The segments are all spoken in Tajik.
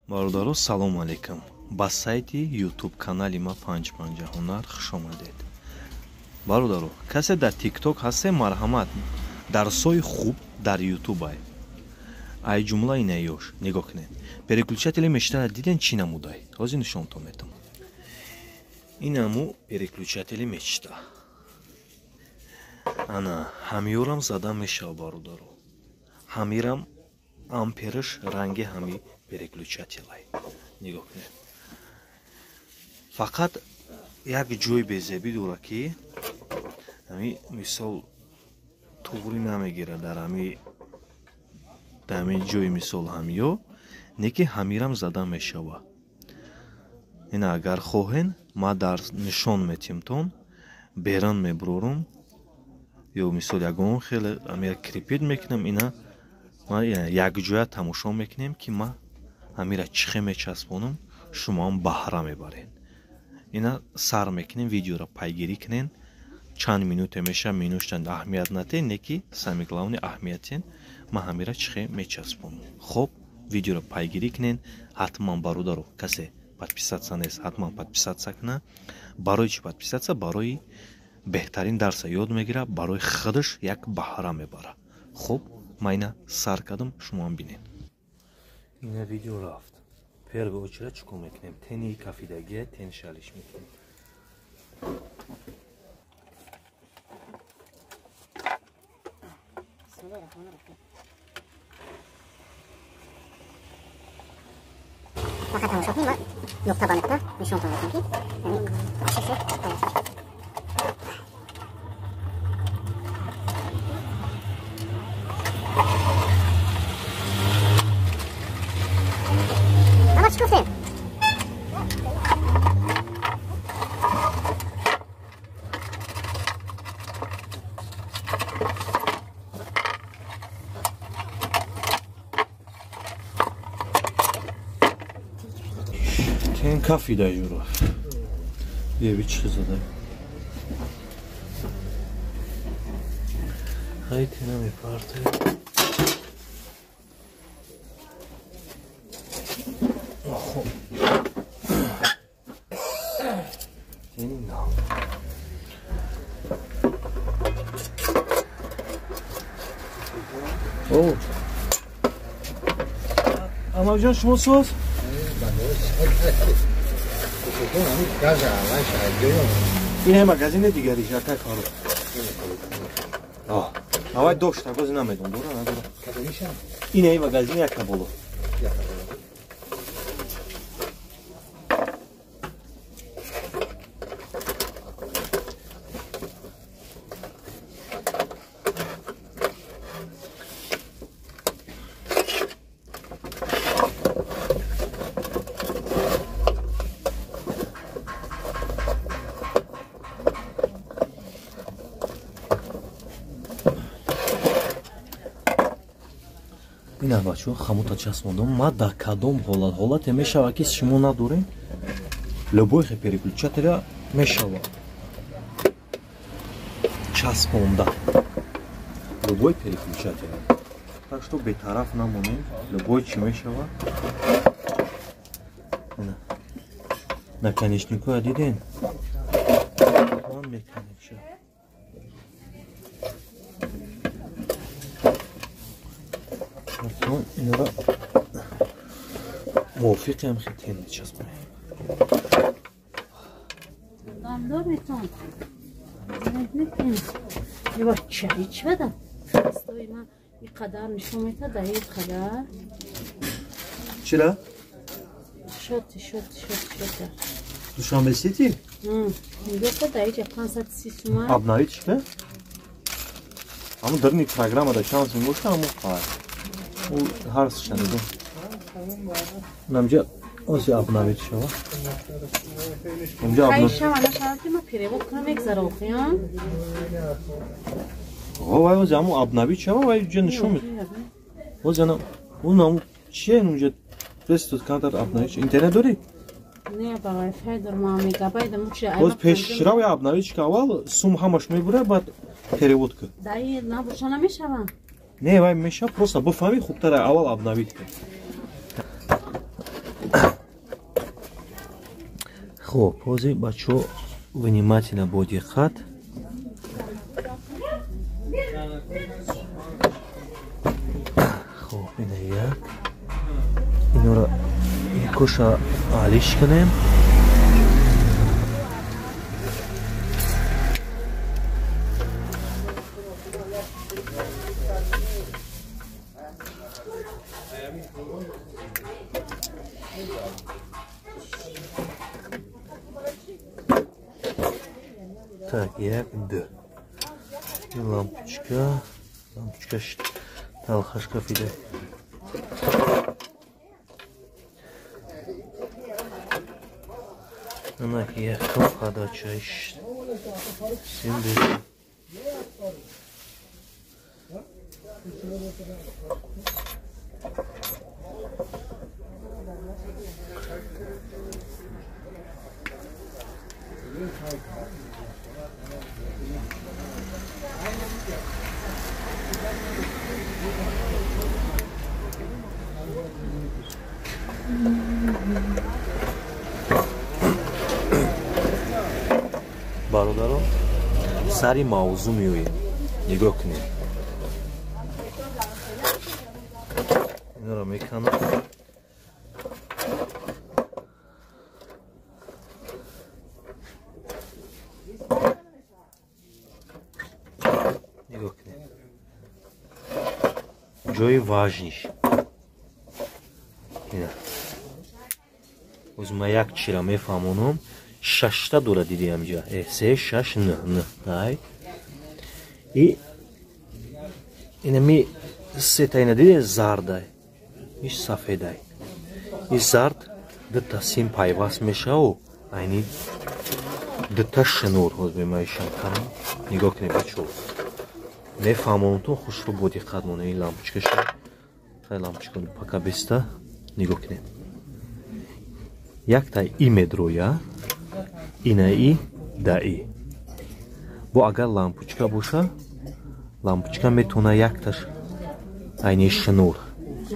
Бародаро, салом алейкум. Ба сайти YouTube канали ма Панҷпанҷа ҳунар хуш омадед. Бародаро, касе дар TikTok ҳасте, марҳамат, дарсои хуб дар YouTube ай. Ай ҷумла ина ёш, нигоҳ кунед. Переключатели мештара диден чӣ намудай? Ҳозир нишонтон метам. Инаму переключатели мечта. Ана ҳамёрам зада мешава, бародаро. Ҳамирам ампериш ранги ҳами переключателай. Нигоҳ кунед. Фақат як ҷои безебӣ дора ки ҳами мисол туғри намегира дар ҳами ҷои мисол ҳамиё не ки ҳамирам зада мешава. Ина агар хоҳен ма дар нишон метимтон беран мебурорум ё мисол ягон хеле ҳамия крипит мекунам. Ина ма якҷоя тамошо мекунем ки ма ҳамира чихе мечаспонам, шумоам баҳра мебаред. Ина сар мекунем, видеоро пайгирӣ кунен, чанд минуте меша, минуштан аҳамият натен, не ки сами главни аҳамиятен ма ҳамира чихе мечаспонам. Хоб, видеоро пайгирӣ кунен, ҳатман бародаро, касе подписаться нест, ҳатман подписаться куна. Барои чӣ подписаться? Барои беҳтарин дарса ёд мегира, барои худаш як баҳра мебара. Хоб, ма ина сар кардам, шумоам бинед. Ина видео рафт. Первый очередь чикор мекунем? Тени кафидагия, тен шалиш мекунем. فقط تماشا کنیم و نقطه به نقطه نشون میدیم که یعنی چیزی اما چی گفتیم؟ Ten kafida yürü. Diye bir çıkıza da. Haydi tena mi partı? Senin ne? Oh. Amavcan şuma sos. این مغازین دیگری شرکت کارو. آوای دوش تا گوز نمیدون دورا نداره. این مغازین یک بولو. Ина бачо хамута часмондам ма да кадом ҳолате мешава ки шумо надорем любой переключателя мешава часпонда любой переключателя. Так что бетараф намонем, любой чи мешава. Наконечнику диден. Он меканича. Инра موافقم خیلی چسبونه. دامدار میتونم. نمیتونم. یه چایی چی بدم؟ استوی من این قدر نشون میده دایی قدر. چرا؟ شد. دوشنبه سیتی؟ میگه که دایی جه 530 تومان. ابنایی چیه؟ اما در این پروگرام دا شانس میگوشه اما خواهد. او هر شنیدم. نمیشه آسی ابنایی شوا. نمیشه ابنایی. خیلی شما نشانتی ما پیره بود کنم یک ذره بخیام. وای وای زمو ابنایی شوا وای جن شو می. وای زنم اون نام چیه اونجا رستوران کانتر ابنایی اینترنت داری؟ نه با وای فای در ما میگابای دم چه باز پیش شراوی ابنایی چکاوال سوم همش میبره بعد перевод кар. Дай набуша намешава? Не, вай меша просто бафами хубтара аввал обновить кар. خب حاضر بچه ها внимательно با دقت خب اینه یک اینا را یکوش علیش کنیم Так, як д. І лампочка талхашка піде. Вона є подача іще. Сімдесят. برادران سری موضوع میویم نگاه کنید اینا رو میکنم نگاه کنید جای واژنیش اینا اوزما یک چی را میفهمونم ششتا دوره دیدی همجا سه شش نه دای اینه می سه تا اینه دیدی زردای ایش سفیدای این زرد دتا سیم پایواز میشه و اینی دتا شنور هست بیمایشم کنم نگاه کنی بچه میفهمونم تو خوش رو بودی قدمونه این لامپچکش خیلی لامپچکون پاکا بیسته نگاه کنی یک تا ای مدرویا اینه ای دا ای бо агар лампочка боша лампочка метавона якташ айни шинур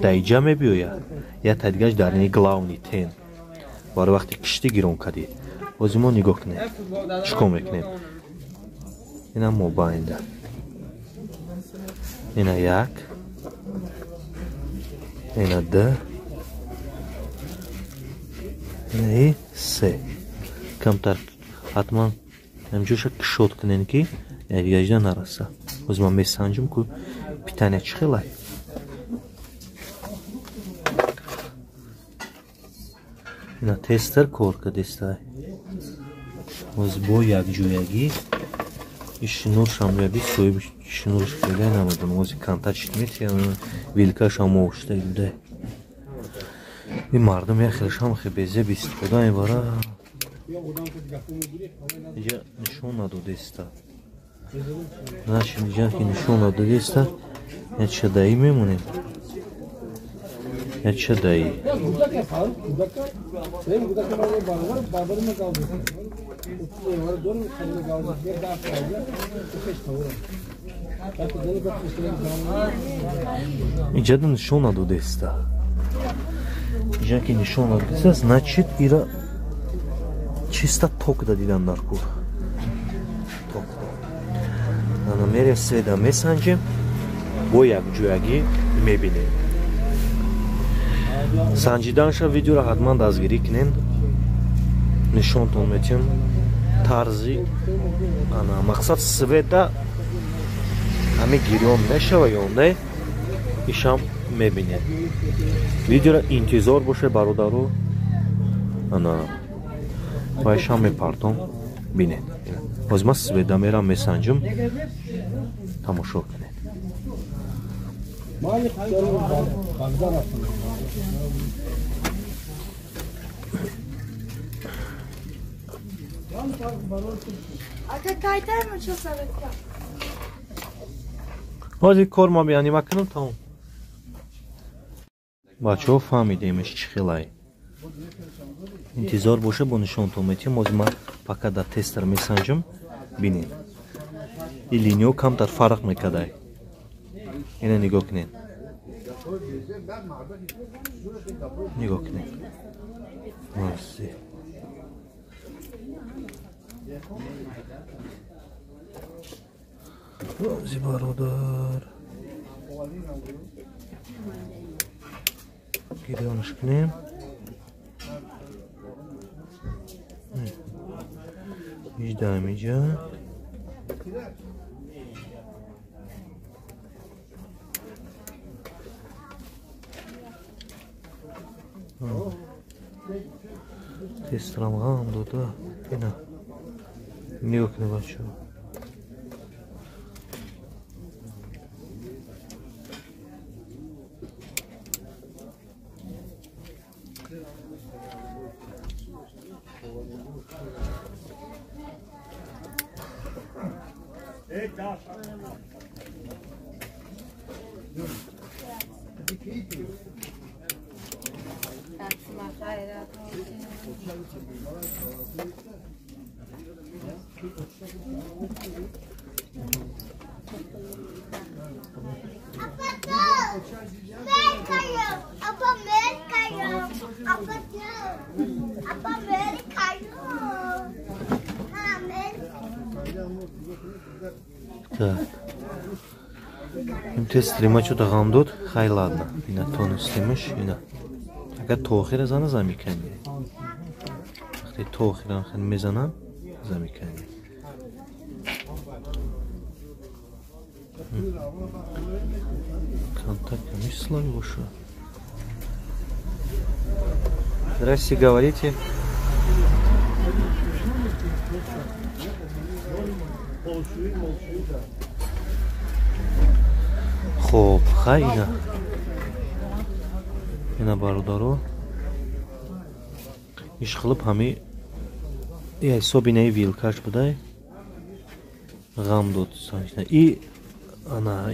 даиҷа мебиёяд я тадигаш дар ини главни тен барои вақти кишти гирон кардӣ бози мо нигоҳ кунем чӣ кор мекунем ина мобайнда ина як ина д ина и се камтар ҳатман ҳамҷоша кишот кунен ки ягажда нараса ҳозир ман месанҷам ку питания чӣ хелай ина тестер кор кардестай ҳозир бо якҷоягӣ шинур шамояби соҳиби шинурш пегай намадам ҳозир контактшит метия вилкаша мошта идай ин мардум як хелшам хебезе бистифода мебара اینجا نشون ندادیسته نشون اینجا که نشون ندادیسته یا چه دایی میمونیم یا چه دایی اینجا نشون ندادیسته اینجا که نشون ندادیسته значит ایرا чисто ток дадидан дар кур ток ана мере сведа месанҷем бо якҷоягӣ мебинем санҷиданша видеоро ҳатман дастгирӣ кунен нишонтон метиҳам тарзи ана мақсад сведа ҳами гирён мешава ёнда ишам мебинем видеоро интизор боше бародаро ана байшам мепартом бинед ҳозир ман сведа мерам месанҷам тамошо кунед ҳозир кор ма бианима кунам тамом бачаҳо фаҳмидемеш чӣ хелай интизор боша бо нишонтон метиҳам ҳозир ман пока дар тестер месанҷам бинед ин линияҳо камтар фарқ мекардай ина нигоҳ кунед нигоҳ кунед Rozi barodar. Gidiyormuş ki. Hiç demeyeceğim. Testram da yine. Ne yok ne başlıyor. Так. Имте стрима чу дагам дод, хай ладно. Ина тон стримаш, ина. Агар тоохира зана замикани. Вақте тоохира хан мезанам, замикани. Контакт, не слави вошу. Здрасте, говорите. Хоб, хай ина бародаро иш қилиб ҳами ҳисоби наи вилкаш будай ғам дод санҷида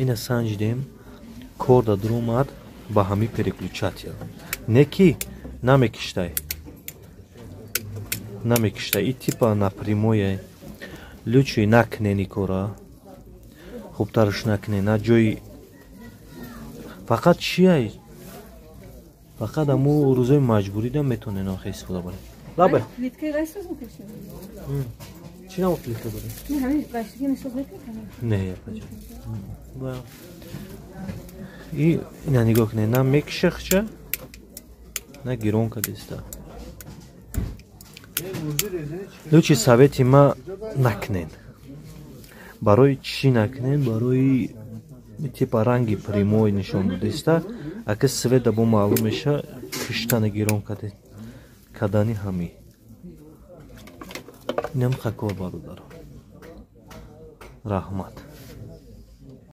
ина санҷидем кор да дуромад ба ҳами переключатия неки намекиштай и типа напрямое лючи накнени кора хубтарш накне на ҷои фақат чияй фақат аму рӯзои маҷбуридам метавонед нохи истифода баред лабе плиткаи гайсоз мекашем чӣ навод плитка доред не ҳамин гайсоги мисоз мекашем не япаҷа и ина нигоҳ кунед на мекишахча на гиронка деста лучи совети ма накнед барои чӣ накнед барои типа ранги прямой нишон додеста ака свет да бо маълум меша киштани гирон кадани ҳами инам хакор бародаро раҳмат.